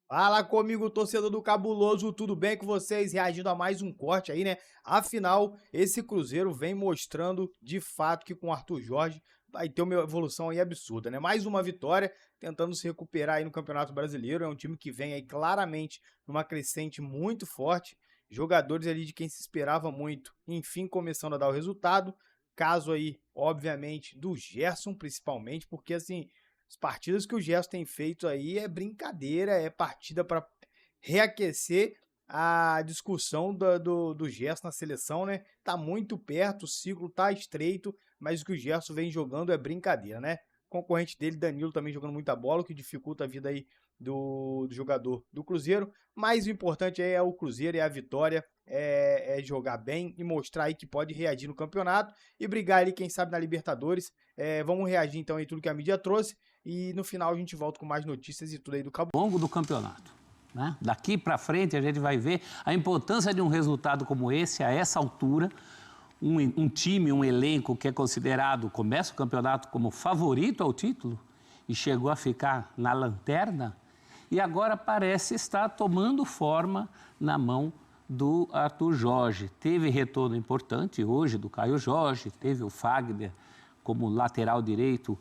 Fala comigo, torcedor do Cabuloso, tudo bem com vocês? Reagindo a mais um corte aí, né? Afinal, esse Cruzeiro vem mostrando de fato que com o Arthur Jorge vai ter uma evolução aí absurda, né? Mais uma vitória, tentando se recuperar aí no Campeonato Brasileiro. É um time que vem aí claramente numa crescente muito forte. Jogadores ali de quem se esperava muito, enfim, começando a dar o resultado. Caso aí, obviamente, do Gerson, principalmente, porque assim. As partidas que o Gerson tem feito aí é brincadeira, é partida para reaquecer a discussão do Gerson na seleção, né? Tá muito perto, o ciclo tá estreito, mas o que o Gerson vem jogando é brincadeira, né? O concorrente dele, Danilo, também jogando muita bola, o que dificulta a vida aí do jogador do Cruzeiro. Mas o importante aí é o Cruzeiro, é a vitória, é jogar bem e mostrar aí que pode reagir no campeonato e brigar ali, quem sabe, na Libertadores. Vamos reagir então aí tudo que a mídia trouxe. E no final a gente volta com mais notícias e tudo aí do Cabo. Longo do campeonato, né? Daqui para frente a gente vai ver a importância de um resultado como esse, a essa altura, um time, um elenco que é considerado, começa o campeonato como favorito ao título e chegou a ficar na lanterna e agora parece estar tomando forma na mão do Arthur Jorge. Teve retorno importante hoje do Caio Jorge, teve o Fagner como lateral direito,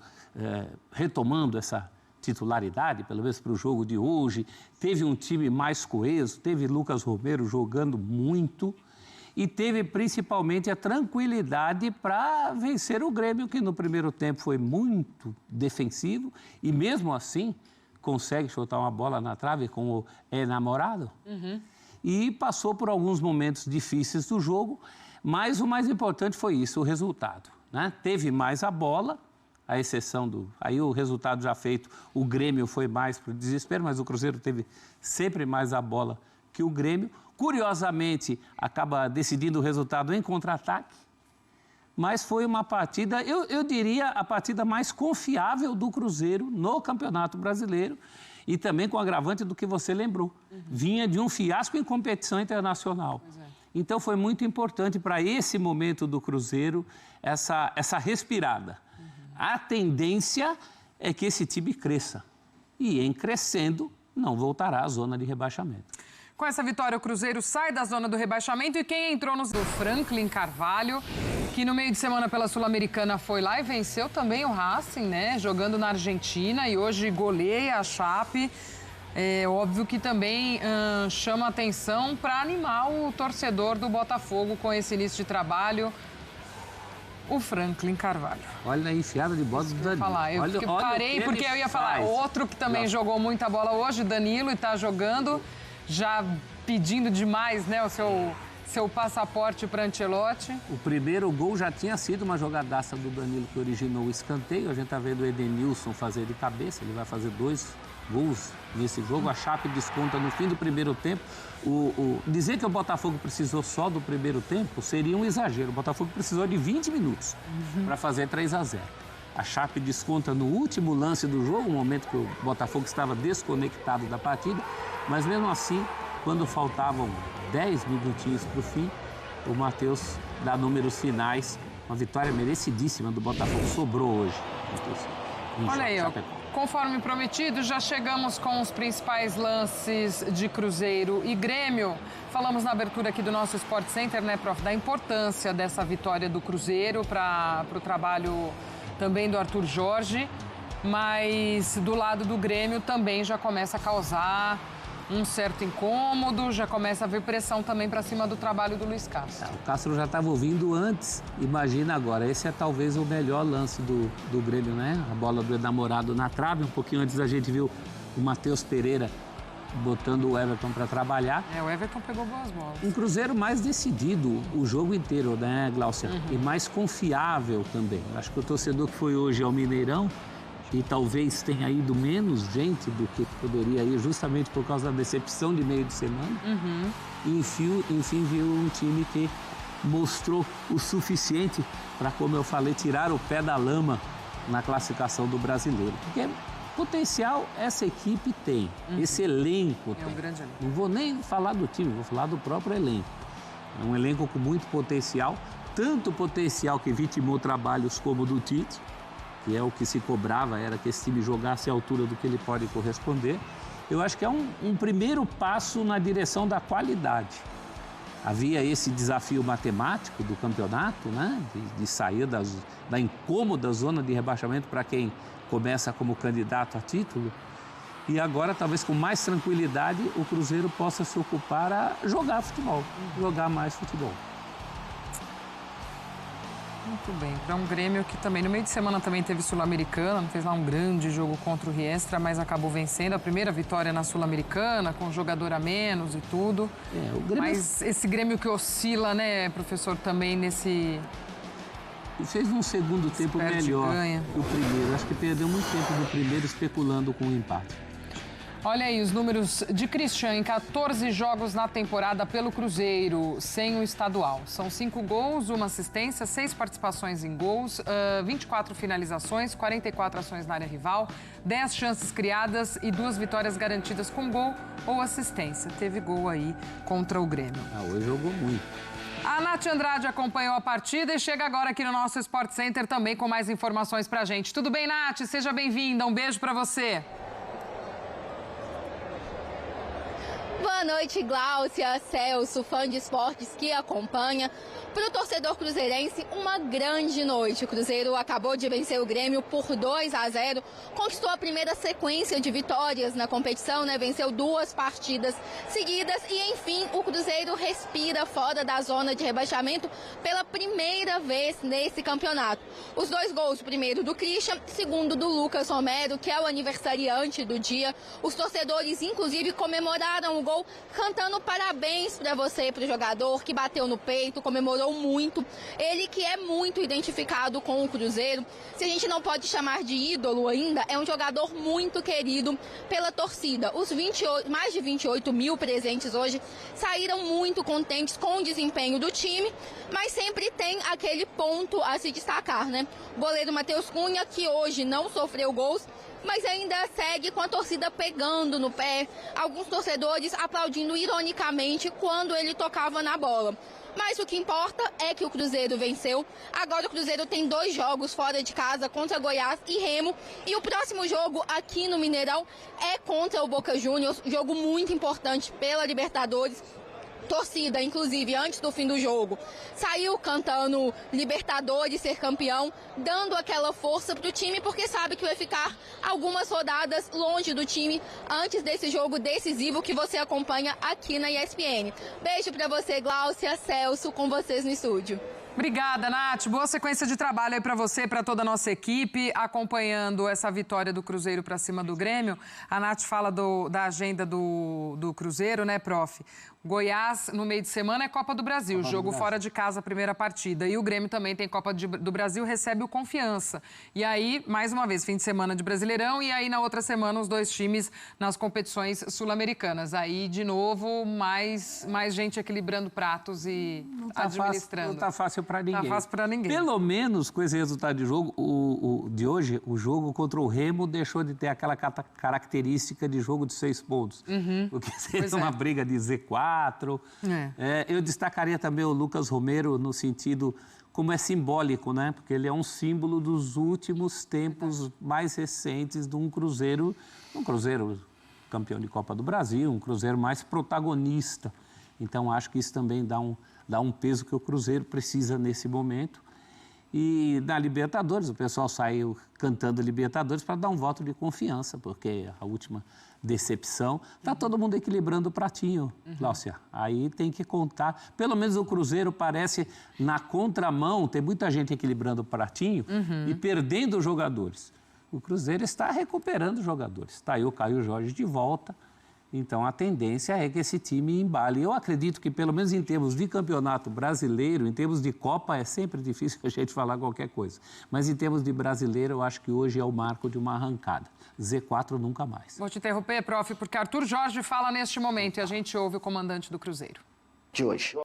retomando essa titularidade, pelo menos para o jogo de hoje. Teve um time mais coeso, teve Lucas Romero jogando muito e teve principalmente a tranquilidade para vencer o Grêmio, que no primeiro tempo foi muito defensivo e mesmo assim consegue chutar uma bola na trave com o enamorado. E passou por alguns momentos difíceis do jogo, mas o mais importante foi isso, o resultado, né? Teve mais a bola, à exceção do... Aí o resultado já feito, o Grêmio foi mais para o desespero, mas o Cruzeiro teve sempre mais a bola que o Grêmio. Curiosamente, acaba decidindo o resultado em contra-ataque, mas foi uma partida, eu diria, a partida mais confiável do Cruzeiro no Campeonato Brasileiro e também com o agravante do que você lembrou. Vinha de um fiasco em competição internacional. Então foi muito importante para esse momento do Cruzeiro essa respirada. A tendência é que esse time cresça e em crescendo não voltará à zona de rebaixamento. Com essa vitória, o Cruzeiro sai da zona do rebaixamento e quem entrou no do Franklin Carvalho, que no meio de semana pela Sul-Americana foi lá e venceu também o Racing, né? Jogando na Argentina e hoje goleia a Chape. É óbvio que também chama atenção para animar o torcedor do Botafogo com esse início de trabalho. O Franklin Carvalho. Olha a enfiada de bola do Danilo. Eu parei porque eu ia falar outro que também jogou muita bola hoje, Danilo, e está jogando, já pedindo demais, né, o seu passaporte para Ancelotti. O primeiro gol já tinha sido uma jogadaça do Danilo que originou o escanteio. A gente está vendo o Edenilson fazer de cabeça, ele vai fazer 2 gols nesse jogo. A Chape desconta no fim do primeiro tempo. Dizer que o Botafogo precisou só do primeiro tempo seria um exagero. O Botafogo precisou de 20 minutos para fazer 3-0. A Chape desconta no último lance do jogo, um momento que o Botafogo estava desconectado da partida, mas mesmo assim, quando faltavam 10 minutinhos para o fim, o Matheus dá números finais. Uma vitória merecidíssima do Botafogo, sobrou hoje. Olha aí, ó. Conforme prometido, já chegamos com os principais lances de Cruzeiro e Grêmio. Falamos na abertura aqui do nosso Sport Center, né, prof, da importância dessa vitória do Cruzeiro para o trabalho também do Arthur Jorge. Mas do lado do Grêmio também já começa a causar um certo incômodo, já começa a haver pressão também para cima do trabalho do Luiz Castro. O Castro já estava ouvindo antes, imagina agora. Esse é talvez o melhor lance do Grêmio, né? A bola do enamorado na trave. Um pouquinho antes a gente viu o Matheus Pereira botando o Everton para trabalhar. O Everton pegou boas bolas. Um Cruzeiro mais decidido o jogo inteiro, né, Glaucia? E mais confiável também. Acho que o torcedor que foi hoje ao Mineirão e talvez tenha ido menos gente do que poderia ir, justamente por causa da decepção de meio de semana. E, enfim, viu um time que mostrou o suficiente para, como eu falei, tirar o pé da lama na classificação do Brasileiro. Porque potencial essa equipe tem, esse elenco tem. É um grande elenco. Não vou nem falar do time, vou falar do próprio elenco. É um elenco com muito potencial, tanto potencial que vitimou trabalhos como o do Tite, que é o que se cobrava, era que esse time jogasse à altura do que ele pode corresponder. eu acho que é um primeiro passo na direção da qualidade. Havia esse desafio matemático do campeonato, né? De sair da incômoda zona de rebaixamento para quem começa como candidato a título. E agora, talvez com mais tranquilidade, o Cruzeiro possa se ocupar a jogar futebol, jogar mais futebol. Muito bem, para um Grêmio que também no meio de semana também teve Sul-Americana, fez lá um grande jogo contra o Riestra, mas acabou vencendo a primeira vitória na Sul-Americana, com jogador a menos e tudo. O Grêmio... Mas esse Grêmio que oscila, né, professor, também nesse... Fez um segundo tempo melhor que o primeiro. Acho que perdeu muito tempo do primeiro especulando com o empate. Olha aí os números de Christian em 14 jogos na temporada pelo Cruzeiro, sem o estadual. São 5 gols, 1 assistência, 6 participações em gols, 24 finalizações, 44 ações na área rival, 10 chances criadas e 2 vitórias garantidas com gol ou assistência. Teve gol aí contra o Grêmio. Hoje jogou muito. A Nath Andrade acompanhou a partida e chega agora aqui no nosso Sport Center também com mais informações pra gente. Tudo bem, Nath? Seja bem-vinda. Um beijo pra você. Boa noite, Gláucia, Celso, fã de esportes que acompanha. Para o torcedor cruzeirense, uma grande noite. O Cruzeiro acabou de vencer o Grêmio por 2-0, conquistou a primeira sequência de vitórias na competição, né? Venceu 2 partidas seguidas e, enfim, o Cruzeiro respira fora da zona de rebaixamento pela primeira vez nesse campeonato. Os 2 gols, o primeiro do Christian, segundo do Lucas Romero, que é o aniversariante do dia. Os torcedores, inclusive, comemoraram o gol cantando parabéns para você, para o jogador que bateu no peito, comemorou muito. Ele que é muito identificado com o Cruzeiro, se a gente não pode chamar de ídolo ainda, é um jogador muito querido pela torcida. Os mais de 28 mil presentes hoje saíram muito contentes com o desempenho do time, mas sempre tem aquele ponto a se destacar, né? O goleiro Matheus Cunha, que hoje não sofreu gols, mas ainda segue com a torcida pegando no pé, alguns torcedores aplaudindo ironicamente quando ele tocava na bola. Mas o que importa é que o Cruzeiro venceu. Agora o Cruzeiro tem 2 jogos fora de casa contra Goiás e Remo. E o próximo jogo aqui no Mineirão é contra o Boca Juniors, jogo muito importante pela Libertadores. Torcida, inclusive, antes do fim do jogo, saiu cantando Libertadores, ser campeão, dando aquela força pro time, porque sabe que vai ficar algumas rodadas longe do time antes desse jogo decisivo que você acompanha aqui na ESPN. Beijo pra você, Gláucia, Celso, com vocês no estúdio. Obrigada, Nath. Boa sequência de trabalho aí para você e para toda a nossa equipe, acompanhando essa vitória do Cruzeiro para cima do Grêmio. A Nath fala da agenda do Cruzeiro, né, prof? Goiás, no meio de semana, é Copa do Brasil, jogo fora de casa, a primeira partida. E o Grêmio também tem Copa do Brasil, recebe o Confiança. E aí, mais uma vez, fim de semana de Brasileirão e aí, na outra semana, os 2 times nas competições sul-americanas. Aí, de novo, mais gente equilibrando pratos e administrando. Não tá fácil para ninguém. Tá fácil para ninguém. Pelo menos, com esse resultado de jogo, de hoje, o jogo contra o Remo deixou de ter aquela característica de jogo de 6 pontos. Porque seria uma briga de Z4. Eu destacaria também o Lucas Romero no sentido como é simbólico, né? Porque ele é um símbolo dos últimos tempos mais recentes de um Cruzeiro campeão de Copa do Brasil, um Cruzeiro mais protagonista. Então, acho que isso também dá um peso que o Cruzeiro precisa nesse momento. E na Libertadores, o pessoal saiu cantando Libertadores para dar um voto de confiança, porque a última decepção, está todo mundo equilibrando o pratinho, Cláudia. Aí tem que contar, pelo menos o Cruzeiro parece na contramão, tem muita gente equilibrando o pratinho e perdendo jogadores. O Cruzeiro está recuperando jogadores. Está aí o Caio Jorge de volta. Então, a tendência é que esse time embale. Eu acredito que, pelo menos em termos de campeonato brasileiro, em termos de Copa, é sempre difícil a gente falar qualquer coisa. Mas em termos de brasileiro, eu acho que hoje é o marco de uma arrancada. Z4 nunca mais. Vou te interromper, prof, porque Arthur Jorge fala neste momento e a gente ouve o comandante do Cruzeiro. De hoje.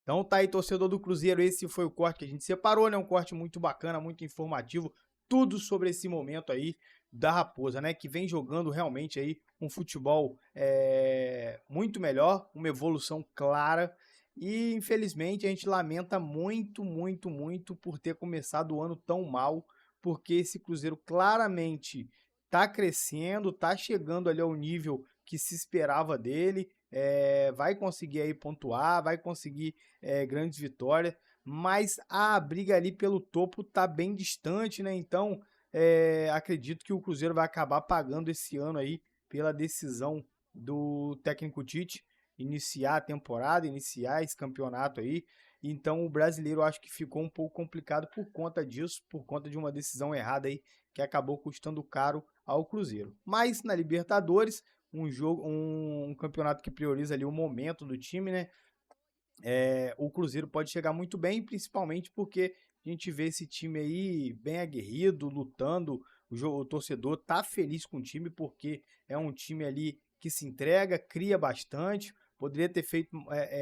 Então tá aí, torcedor do Cruzeiro, esse foi o corte que a gente separou, né? Um corte muito bacana, muito informativo. Tudo sobre esse momento aí da Raposa, né? Que vem jogando realmente aí um futebol muito melhor, uma evolução clara. E, infelizmente, a gente lamenta muito, muito, muito por ter começado o ano tão mal, porque esse Cruzeiro claramente está crescendo, está chegando ali ao nível que se esperava dele, vai conseguir aí pontuar, vai conseguir grandes vitórias, mas a briga ali pelo topo tá bem distante, né? Então, acredito que o Cruzeiro vai acabar pagando esse ano aí pela decisão do técnico Tite iniciar a temporada, iniciar esse campeonato aí. Então o brasileiro acho que ficou um pouco complicado por conta disso, por conta de uma decisão errada aí que acabou custando caro ao Cruzeiro. Mas na Libertadores, um campeonato que prioriza ali o momento do time, né? O Cruzeiro pode chegar muito bem, principalmente porque a gente vê esse time aí bem aguerrido, lutando, o torcedor tá feliz com o time, porque é um time ali que se entrega, cria bastante, poderia ter feito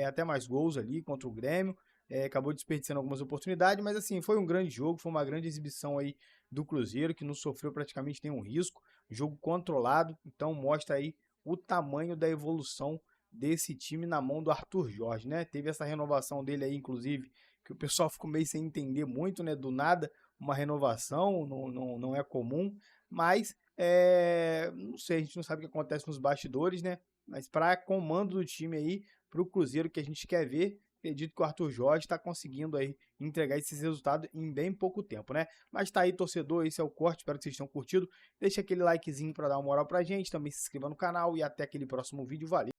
até mais gols ali contra o Grêmio, acabou desperdiçando algumas oportunidades, mas assim, foi um grande jogo, foi uma grande exibição aí do Cruzeiro, que não sofreu praticamente nenhum risco, jogo controlado, então mostra aí o tamanho da evolução desse time na mão do Arthur Jorge, né? Teve essa renovação dele aí, inclusive, que o pessoal ficou meio sem entender muito, né? Do nada, uma renovação, não é comum, mas não sei, a gente não sabe o que acontece nos bastidores, né? Mas para comando do time aí, para o Cruzeiro que a gente quer ver, acredito que o Arthur Jorge está conseguindo aí entregar esses resultados em bem pouco tempo, né? Mas tá aí, torcedor, esse é o corte, espero que vocês tenham curtido. Deixa aquele likezinho para dar uma moral pra gente, também se inscreva no canal e até aquele próximo vídeo, valeu!